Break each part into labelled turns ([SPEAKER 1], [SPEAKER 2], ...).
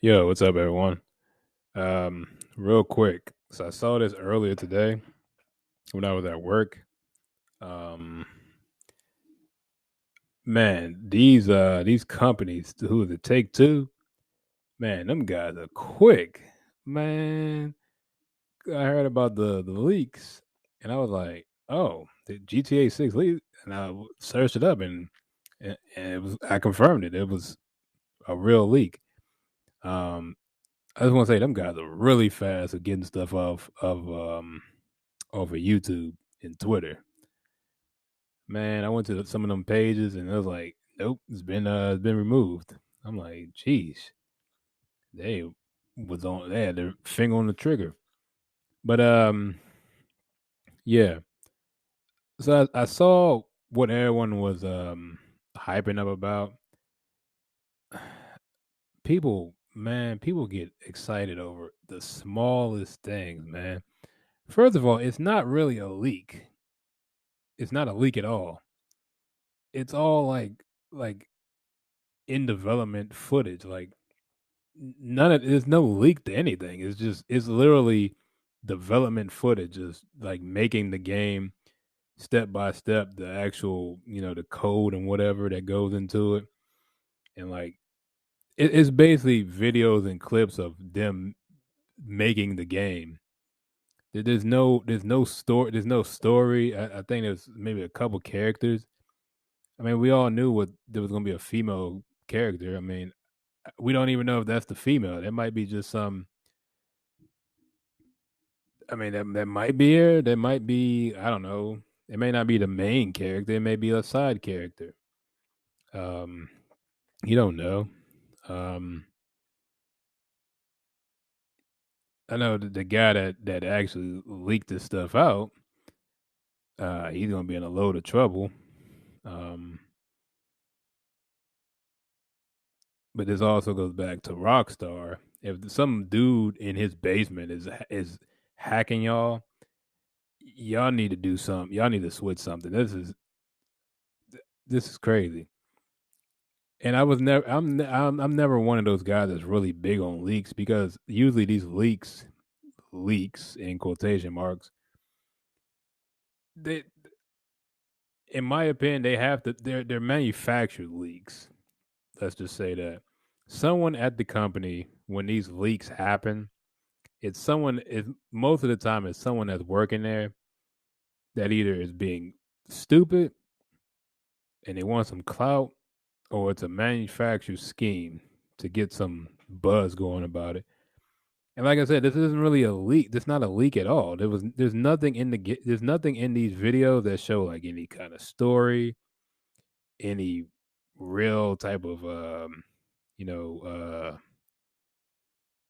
[SPEAKER 1] Yo, what's up, everyone? Real quick. So I saw this earlier today when I was at work. Um, man, these companies who the Take Two, man, them guys are quick. Man, I heard about the leaks, and I was like, oh, the GTA 6 leak, and searched it up, and it was I confirmed it. It was a real leak. Um, I just want to say them guys are really fast at getting stuff off of over YouTube and Twitter. Man, I went to some of them pages and it was like, nope, it's been removed. I'm like, geez, they they had their finger on the trigger. But yeah. So I saw what everyone was hyping up about. People get excited over the smallest things, man. First of all, it's not really a leak. It's not a leak at all. It's all like in development footage. Like none of there's no leak to anything. It's literally development footage, just like making the game step by step, the actual the code and whatever that goes into it, and like it's basically videos and clips of them making the game. There's no story. I think there's maybe a couple characters. I mean, we all knew what there was going to be a female character. I mean, we don't even know if that's the female. That might be just some. I mean, that might be her. That might be. I don't know. It may not be the main character. It may be a side character. Um, you don't know. Um, I know the guy that actually leaked this stuff out. He's gonna be in a load of trouble. Um, but this also goes back to Rockstar. If some dude in his basement is hacking y'all need to do something. Y'all need to switch something. This is crazy. And I was never I'm never one of those guys that's really big on leaks because usually these leaks in quotation marks, they in my opinion they have to they're manufactured leaks. Let's just say that someone at the company when these leaks happen, it's someone is most of the time it's someone that's working there that either is being stupid and they want some clout or it's a manufactured scheme to get some buzz going about it. And like I said, this isn't really a leak. This is not a leak at all. There's nothing in these videos that show like any kind of story, any real type of you know,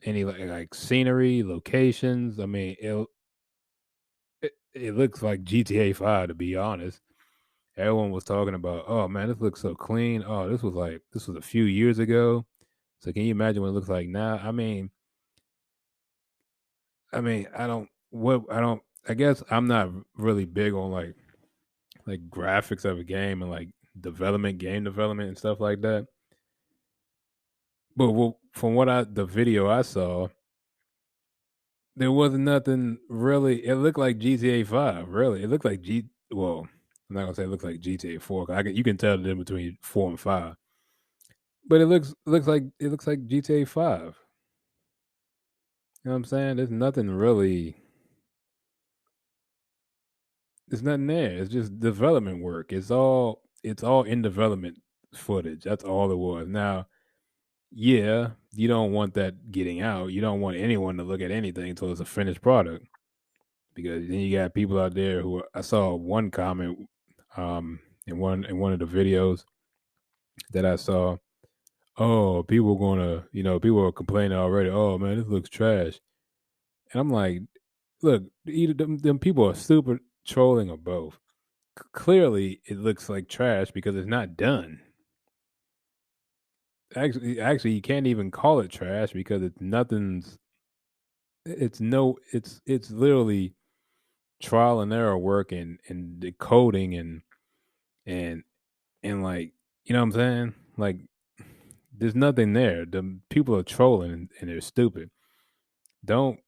[SPEAKER 1] any like scenery, locations. I mean, it looks like GTA 5 to be honest. Everyone was talking about, "Oh man, this looks so clean. Oh, this was a few years ago." So can you imagine what it looks like now? I don't I guess I'm not really big on like graphics of a game and like game development and stuff like that. But from the video I saw, there wasn't nothing really. It looked like GTA 5. Really, it looked like G. Well, I'm not gonna say it looks like GTA 4. 'Cause you can tell the difference between 4 and 5. But it looks like GTA 5. You know what I'm saying? There's nothing really. There's nothing there. It's just development work. It's all in development footage. That's all it was. Now, yeah, you don't want that getting out. You don't want anyone to look at anything until it's a finished product. Because then you got people out there I saw one comment in one of the videos that I saw. Oh, people are complaining already. Oh man, this looks trash. And I'm like, look, either them people are super trolling or both. Clearly, it looks like trash because it's not done. Actually, you can't even call it trash because it's nothing's. It's no. It's literally trial and error work and decoding and and like you know what I'm saying. Like There's nothing there. The people are trolling and they're stupid. Don't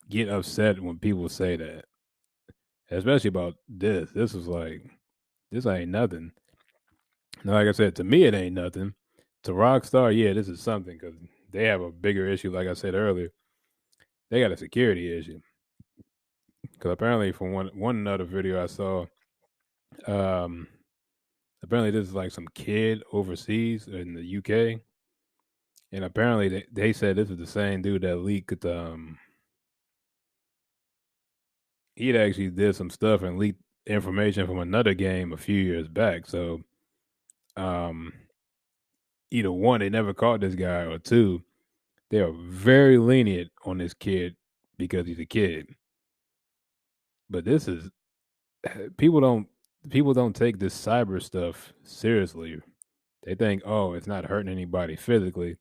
[SPEAKER 1] get upset when people say that, especially about this. This was like, this ain't nothing. Now, like I said, to me, it ain't nothing. To Rockstar, yeah, this is something because they have a bigger issue. Like I said earlier, they got a security issue. Because apparently, from one other video I saw, um, apparently this is like some kid overseas in the UK, and apparently they said this is the same dude that leaked. He'd actually did some stuff and leaked information from another game a few years back. So, um, either one, they never caught this guy, or two, they are very lenient on this kid because he's a kid. But this is people don't people don't take this cyber stuff seriously. They think, oh, it's not hurting anybody physically,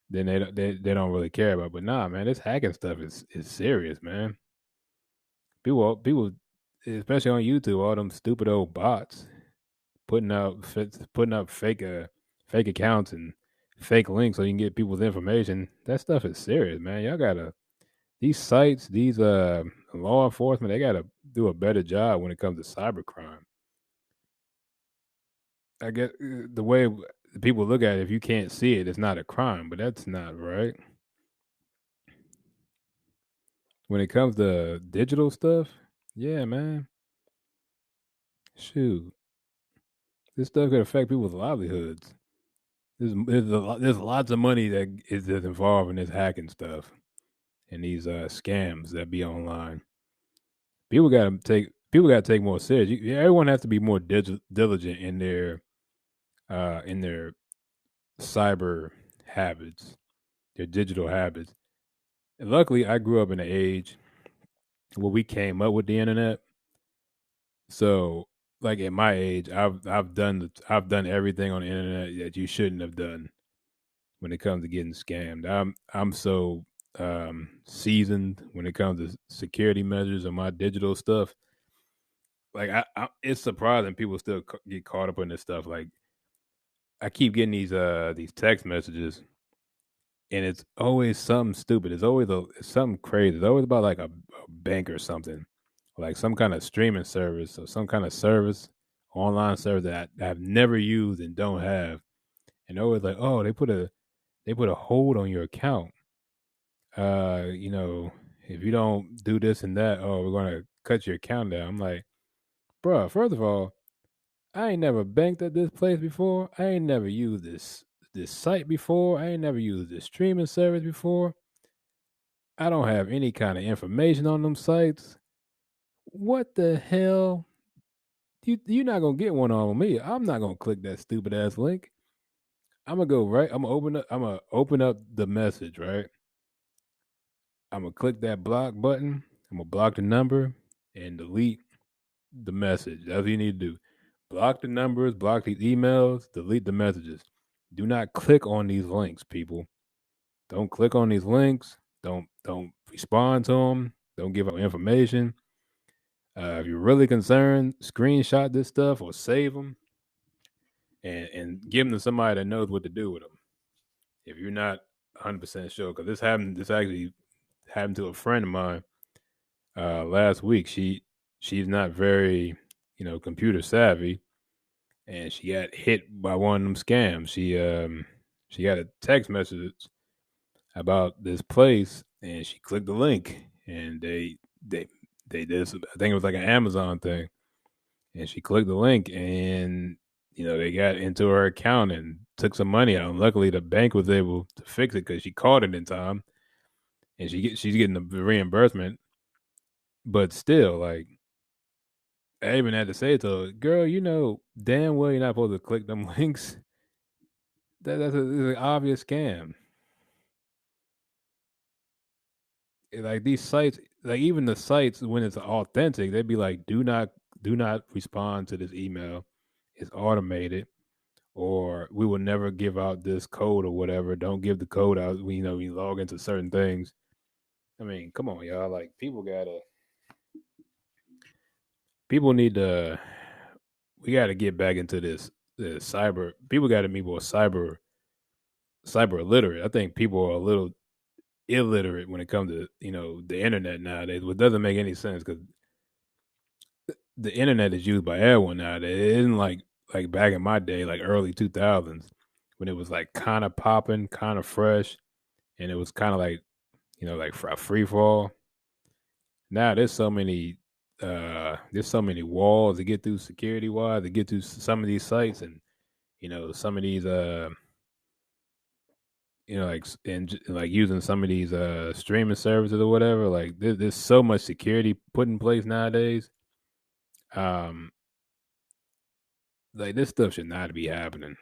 [SPEAKER 1] then they don't really care about. But nah, man, this hacking stuff is serious, man. People, especially on YouTube, all them stupid old bots putting up fake accounts and fake links so you can get people's information. That stuff is serious, man. Y'all gotta these sites, these law enforcement, they gotta do a better job when it comes to cybercrime. I guess the way people look at it, if you can't see it, it's not a crime, but that's not right. When it comes to digital stuff, yeah, man, shoot, this stuff could affect people's livelihoods. There's lots of money that's involved in this hacking stuff and these scams that be online. People got to take more serious. Everyone has to be more diligent in their cyber habits, their digital habits. And luckily, I grew up in an age where we came up with the internet. So, like at my age, I've done everything on the internet that you shouldn't have done when it comes to getting scammed. I'm so seasoned when it comes to security measures and my digital stuff. Like it's surprising people still get caught up in this stuff. Like I keep getting these text messages, and it's always something stupid. It's something crazy. It's always about like a bank or something, like some kind of streaming service or some kind of service, online service that I've never used and don't have. And they're always like, oh, they put a hold on your account. You know, if you don't do this and that, oh, we're gonna cut your account down. I'm like, bro, first of all, I ain't never banked at this place before. I ain't never used this site before. I ain't never used this streaming service before. I don't have any kind of information on them sites. What the hell? You're not gonna get one on me. I'm not gonna click that stupid ass link. I'm gonna go right. I'm gonna open up the message, right? I'm gonna click that block button. I'm gonna block the number and delete the message. That's what you need to do. Block the numbers, block these emails, delete the messages. Do not click on these links, people. Don't click on these links. Don't respond to them. Don't give out information. If you're really concerned, screenshot this stuff or save them and give them to somebody that knows what to do with them. If you're not 100% sure, because this actually happened to a friend of mine last week. She's not very computer savvy, and she got hit by one of them scams. She got a text message about this place, and she clicked the link, and they did this. I think it was like an Amazon thing, and she clicked the link, and they got into her account and took some money out. And luckily, the bank was able to fix it because she caught it in time, and she's getting the reimbursement. But still, like I even had to say to her, "Girl, you know damn well you're not supposed to click them links. It's an obvious scam. Like these sites, like even the sites when it's authentic, they'd be like, do not respond to this email. It's automated, or we will never give out this code or whatever. Don't give the code out. We log into certain things. I mean, come on, y'all. Like people need to. We got to get back into this cyber. People got to be more cyber. cyber illiterate. I think people are a little illiterate when it comes to the internet nowadays, which doesn't make any sense because the internet is used by everyone nowadays. It isn't like back in my day, like early 2000s, when it was like kind of popping, kind of fresh, and it was kind of like like a free fall. Now there's so many walls to get through security wise to get through some of these sites, and some of these like using some of these streaming services or whatever. Like there's so much security put in place nowadays. Um, like this stuff should not be happening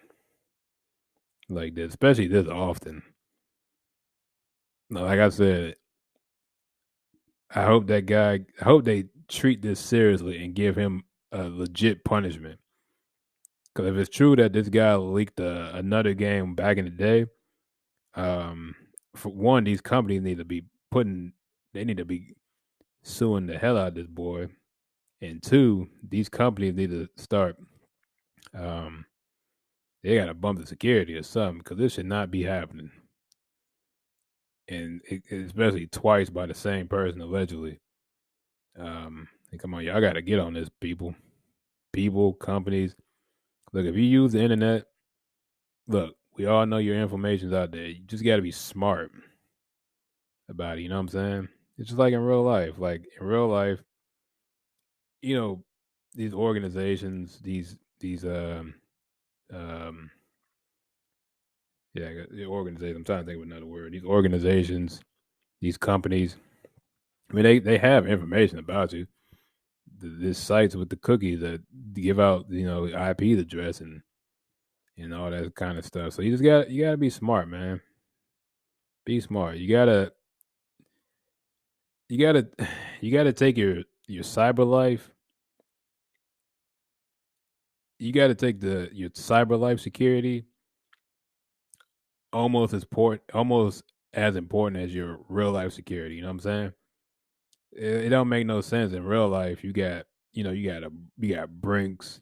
[SPEAKER 1] like this, especially this often. Like I said, I hope they treat this seriously and give him a legit punishment. Because if it's true that this guy leaked another game back in the day, um, for one, these companies need to be they need to be suing the hell out of this boy. And two, these companies need to start, um, they got to bump the security or something because this should not be happening. And especially twice by the same person allegedly. Come on, y'all got to get on this, people, companies. Look, if you use the internet, look, we all know your information's out there. You just got to be smart about it. You know what I'm saying? It's just like in real life. Like in real life, you know, these organizations, these um yeah, the organizations. I'm trying to think of another word. These organizations, these companies. I mean, they have information about you. This sites with the cookies that give out, IP address and all that kind of stuff. So you gotta be smart, man. Be smart. You gotta you gotta take your cyber life. You gotta take your cyber life security almost as important as your real life security. You know what I'm saying? It don't make no sense in real life. You got Brinks,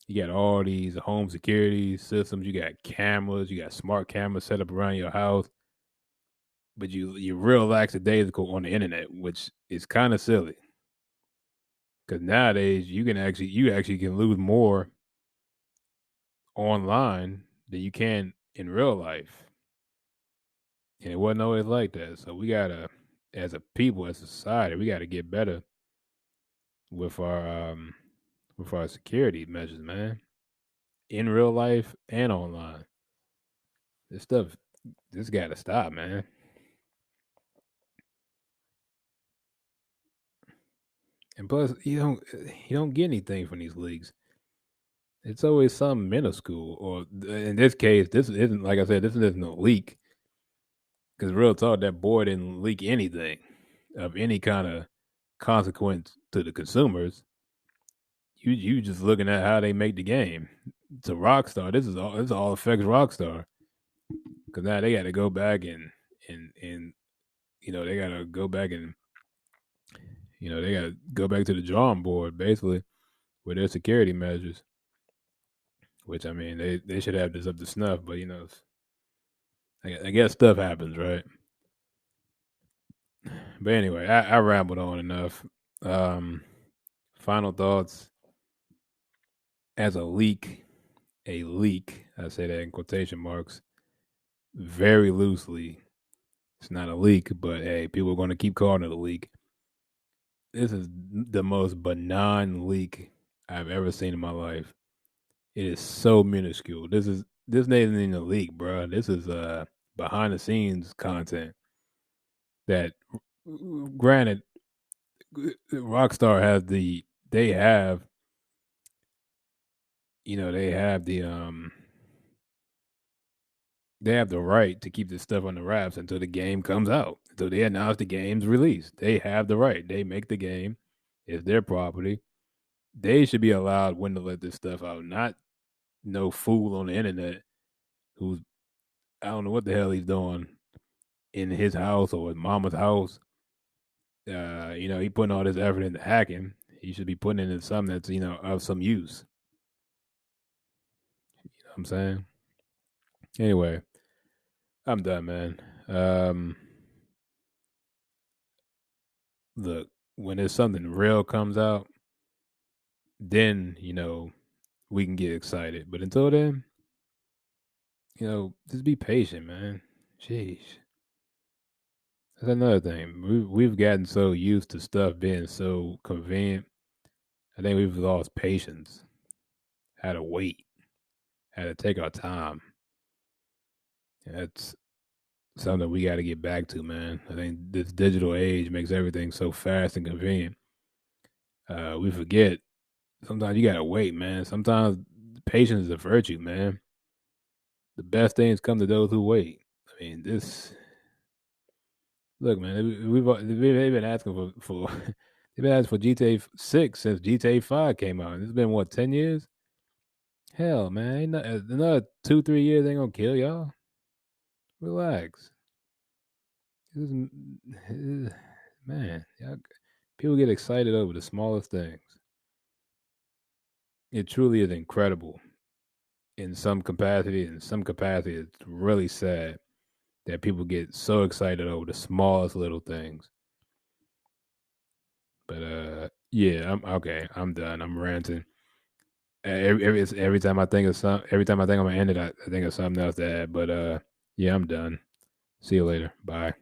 [SPEAKER 1] you got all these home security systems, you got cameras, you got smart cameras set up around your house, but you're real lackadaisical on the internet, which is kind of silly. Because nowadays you actually can lose more online than you can in real life, and it wasn't always like that. So we gotta, as a people, as a society, we gotta get better with our security measures, man, in real life and online. This stuff, this gotta stop, man. And plus, you don't get anything from these leagues. It's always some minuscule, or in this case, this isn't like I said. This isn't a leak because real talk, that boy didn't leak anything of any kind of consequence to the consumers. You just looking at how they make the game. It's a Rockstar. This all affects Rockstar because now they got to go back and they got to go back and they got to go back to the drawing board basically with their security measures. Which I mean, they should have this up to snuff, but I guess stuff happens, right? But anyway, I rambled on enough. Um, Final thoughts. As a leak, I say that in quotation marks, very loosely. It's not a leak, but hey, people are going to keep calling it a leak. This is the most benign leak I've ever seen in my life. It is so minuscule. This isn't in the leak, bro. This is behind the scenes content that, granted, Rockstar has they have they have they have the right to keep this stuff on the wraps until the game comes out. Until they announce the game's release. They have the right. They make the game. It's their property. They should be allowed when to let this stuff out. Not no fool on the internet who's, I don't know what the hell he's doing in his house or his mama's house. He putting all this effort into hacking. He should be putting it into something that's, of some use. You know what I'm saying? Anyway, I'm done, man. Look, when there's something real comes out, then we can get excited. But until then, just be patient, man. Jeez, that's another thing. We've gotten so used to stuff being so convenient. I think we've lost patience. Had to wait. Had to take our time. That's something we got to get back to, man. I think this digital age makes everything so fast and convenient. We forget sometimes you gotta wait, man. Sometimes patience is a virtue, man. The best things come to those who wait. I mean, this look, man. They've been asking for they've been asking for GTA 6 since GTA 5 came out. It's been what 10 years? Hell, man, another 2 3 years ain't gonna kill y'all. Relax. This is, man, people get excited over the smallest things. It truly is incredible in some capacity. In some capacity, it's really sad that people get so excited over the smallest little things. But yeah, I'm okay. I'm done. I'm ranting. Every time I think of every time I think I'm gonna end it, I think of something else to add. But yeah, I'm done. See you later. Bye.